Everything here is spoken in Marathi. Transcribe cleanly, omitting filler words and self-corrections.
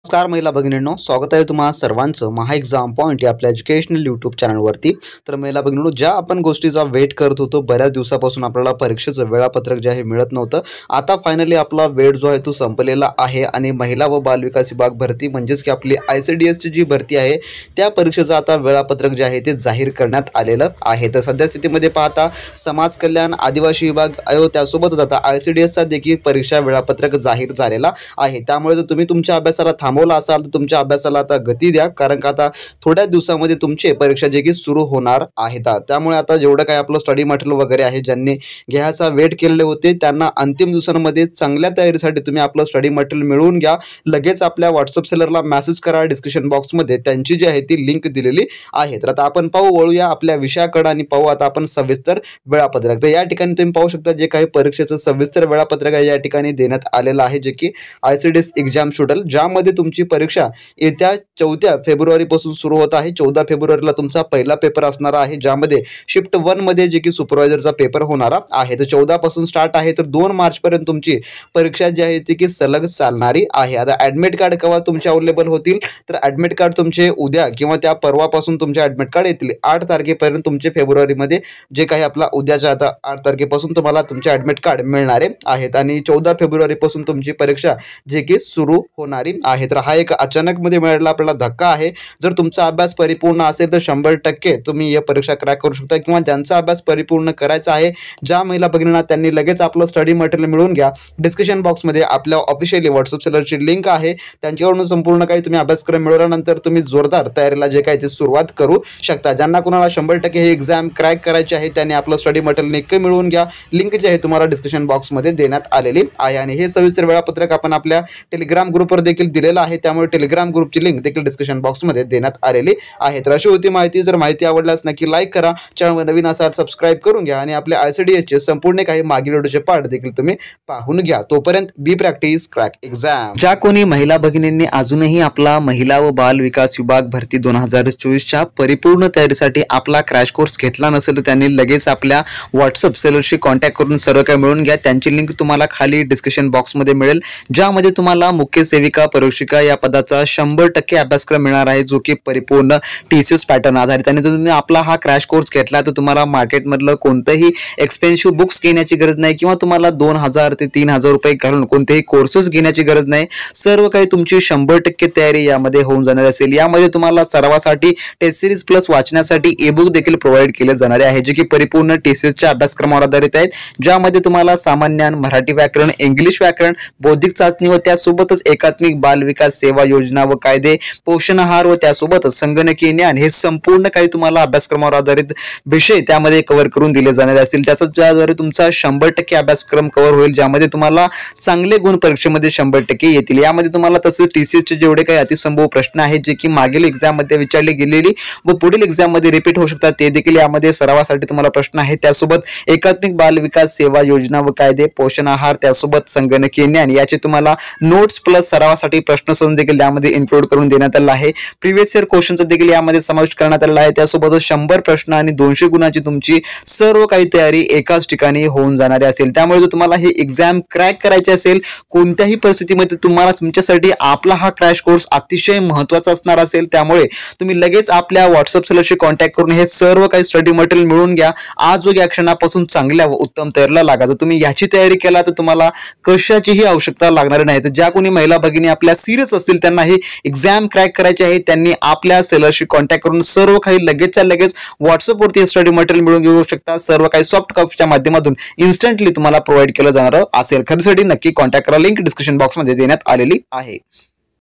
नमस्कार महिला भगिनींनो, स्वागत आहे तुम्हा सर्वांचं महा एक्झाम पॉइंट या आपल्या एज्युकेशनल यूट्यूब चॅनलवरती। तर महिला भगिनींनो, ज्या आपण गोष्टीचा वेट करत होतो बऱ्याच दिवसापासून आपल्याला परीक्षेचं वेळापत्रक जे आहे मिळत नव्हतं, आता फायनली आपला वेट जो आहे तो संपलेला आहे आणि महिला व बालविकास विभाग भरती म्हणजेच की आपली ICDSची जी भरती आहे त्या परीक्षेचं आता वेळापत्रक जे आहे ते जाहीर करण्यात आलेलं आहे। तर सध्या स्थितीमध्ये पाहता समाज कल्याण आदिवासी विभाग आयोग त्यासोबतच आता ICDSचा देखील परीक्षा वेळापत्रक जाहीर झालेला आहे। त्यामुळे जर तुम्ही तुमच्या अभ्यासाला थांबवला असाल तर तुमच्या अभ्यासाला आता गती द्या, कारण का आता थोड्या दिवसामध्ये तुमचे परीक्षा जे की सुरू होणार आहेत। त्यामुळे आता जेवढं काय आपलं स्टडी मटेरियल वगैरे आहे, ज्यांनी घ्यायचा वेट केलेले होते त्यांना अंतिम दिवसांमध्ये चांगल्या तयारीसाठी तुम्ही आपलं स्टडी मटेरियल मिळवून घ्या। लगेच आपल्या व्हॉट्सअप सेलरला मेसेज करा, डिस्क्रिप्शन बॉक्समध्ये त्यांची जी आहे ती लिंक दिलेली आहे। तर आता आपण वळूया आपल्या विषयाकडे आणि पाहू आता आपण सविस्तर वेळापत्रक। तर या ठिकाणी तुम्ही पाहू शकता जे काही परीक्षेचं सविस्तर वेळापत्रक आहे या ठिकाणी देण्यात आलेलं आहे, जे की ICDS एक्झाम शेड्यूल, ज्यामध्ये तुमची परीक्षा येत्या 14 फेब्रुवारी पासून सुरू होत आहे। 14 फेब्रुवारीला तुमचा पहिला पेपर असणार आहे, ज्यामध्ये शिफ्ट 1 मध्ये जे की सुपरवायझरचा पेपर होणार आहे। तर 14 पासून स्टार्ट आहे, तर 2 मार्च पर्यंत तुमची परीक्षा जी आहे ती की सलग चालणारी आहे। आता ॲडमिट कार्ड केव्हा तुमचे अवेलेबल होतील, तर ॲडमिट कार्ड तुमचे उद्या किंवा त्या परवापासून तुमचे ॲडमिट कार्ड येतील। 8 तारखेपर्यंत तुमचे फेब्रुवारीमध्ये जे काही आपला उद्याच्या आता 8 तारखेपासून तुम्हाला तुमचे ॲडमिट कार्ड मिळणारे आहेत आणि 14 फेब्रुवारी पासून तुमची परीक्षा जे की सुरू होणारी आहे। तर हा एक अचानक मध्ये मिळालेला आपल्याला धक्का आहे। जर तुमचा अभ्यास परिपूर्ण असेल तर 100% तुम्ही ही परीक्षा क्रॅक करू शकता, किंवा ज्यांचा अभ्यास परिपूर्ण करायचा आहे, ज्या महिला भगिनींना त्यांनी लगेच आपलं स्टडी मटेरियल मिळवून घ्या। डिस्क्रिप्शन बॉक्समध्ये आपल्या ऑफिशियली व्हॉट्सअप सेलरची लिंक आहे, त्यांच्याकडून संपूर्ण काही तुम्ही अभ्यासक्रम मिळवल्यानंतर तुम्ही जोरदार तयारीला जे काही ते सुरुवात करू शकता। ज्यांना कोणाला 100% ही एक्झाम क्रॅक करायची आहे त्यांनी आपलं स्टडी मटेरियल नक्की मिळवून घ्या। लिंक जी आहे तुम्हाला डिस्क्रिप्शन बॉक्समध्ये देण्यात आलेली आहे आणि हे सविस्तर वेळापत्रक आपण आपल्या टेलिग्राम ग्रुपवर देखील दिलेलं आहे, त्यामुळे टेलिग्राम ग्रुपची लिंक देखील डिस्क्रिप्शन बॉक्समध्ये देण्यात आलेली आहे। तर अशी होती माहिती। जर माहिती आवडल्यास नक्की लाईक करा, चॅनल नवीन असाल सबस्क्राईब करून घ्या आणि आपल्या ICDSचे संपूर्ण काही मागील व्हिडिओचे पाठ देखील तुम्ही पाहून घ्या। तोपर्यंत बी प्रॅक्टिस क्रॅक एक्झाम। ज्या कोणी महिला भगिनींनी अजूनही आपला महिला व बाल विकास विभाग भरती 2024च्या परिपूर्ण तयारीसाठी आपला क्रॅश कोर्स घेतला नसेल तर त्यांनी लगेच आपल्या व्हॉट्सअप सेलरशी कॉन्टॅक्ट करून सर्व काही मिळवून घ्या। त्यांची लिंक तुम्हाला खाली डिस्क्रिप्शन बॉक्समध्ये मिळेल, ज्यामध्ये तुम्हाला मुख्य सेविका परीक्षिका या पदाचा 100% अभ्यासक्रम मिळणार आहे, जो की परिपूर्ण TCS पॅटर्न आधारित। आणि जर तुम्ही आपला हा क्रॅश कोर्स घेतला तर तुम्हाला मार्केटमधलं कोणतेही एक्सपेन्सिव्ह बुक्स घेण्याची गरज नाही, किंवा तुम्हाला 2000 ते 3000 रुपये घालून कोणतेही कोर्सेस घेण्याची गरज नाही। सर्व काही तुमची 100% तयारी यामध्ये होऊन जाणार असेल। यामध्ये तुम्हाला सरावासाठी टेस्ट सिरीज प्लस वाचण्यासाठी ई-बुक देखील प्रोव्हाइड केले जाणारे आहे, जे की परिपूर्ण TCSच्या अभ्यासक्रमावर आधारित आहेत, ज्यामध्ये तुम्हाला सामान्य ज्ञान, मराठी व्याकरण, इंग्लिश व्याकरण, बौद्धिक चाचणी व त्यासोबतच एकात्मिक बाल विकास सेवा योजना व कायदे, पोषण आहार व त्यासोबतच संगणकीय ज्ञान, हे संपूर्ण काही तुम्हाला अभ्यासक्रमावर आधारित विषय त्यामध्ये कव्हर करून दिले जाणार असतील। ज्याद्वारे तुमचा 100% अभ्यासक्रम कव्हर होईल, ज्यामध्ये तुम्हाला चांगले गुण परीक्षेमध्ये 100% येतील। यामध्ये तुम्हाला तसेच TCSचे जेवढे काही अतिसंभव प्रश्न आहेत, जे की मागील एक्झाम मध्ये विचारले गेलेली व पुढील एक्झाम मध्ये रिपीट होऊ शकतात, ते देखील यामध्ये सरावासाठी तुम्हाला प्रश्न आहेत। त्यासोबत एकात्मिक बाल विकास सेवा योजना व कायदे, पोषण आहार, त्यासोबत संगणकीय ज्ञान याचे तुम्हाला नोट्स प्लस सरावासाठी प्रश्न देखील यामध्ये इन्क्लूड करून देण्यात आला आहे। प्रिव्हियस इयर क्वेश्चनचा देखील यामध्ये समावेश करण्यात आला आहे। त्यासोबत 100 प्रश्न आणि 200 गुणांची तुमची सर्व काही तयारी एकाच ठिकाणी होऊन जाणारी असेल। त्यामुळे जर तुम्हाला हे एक्झाम क्रॅक करायची असेल, कोणत्याही परिस्थितीमध्ये तुम्हाला तुमच्यासाठी आपला हा क्रॅश कोर्स अतिशय महत्त्वाचा असणार असेल। त्यामुळे तुम्ही लगेच आपल्या व्हॉट्सअप सेलरशी कॉन्टॅक्ट करून हे सर्व काही स्टडी मटेरियल मिळवून घ्या। आज व या क्षणापासून चांगल्या व उत्तम तयारीला लागा। जर तुम्ही याची तयारी केला तर तुम्हाला कशाचीही आवश्यकता लागणार नाही। तर ज्या कोणी महिला भगिनी आपल्या सिरियस असतील, त्यांना ही एक्झाम क्रॅक करायची आहे, त्यांनी आपल्या सेलरशी कॉन्टॅक्ट करून सर्व काही लगेचच्या लगेच व्हॉट्सअपवरती स्टडी मटेरियल मिळवून घेऊ शकता। सर्व काही सॉफ्ट कॉपीच्या माध्यमातून इन्स्टंटली तुम्हाला प्रोव्हाइड केलं जाणार असेल। खरेदीसाठी नक्की कॉन्टॅक्ट करा, लिंक डिस्क्रिप्शन बॉक्समध्ये देण्यात आलेली आहे।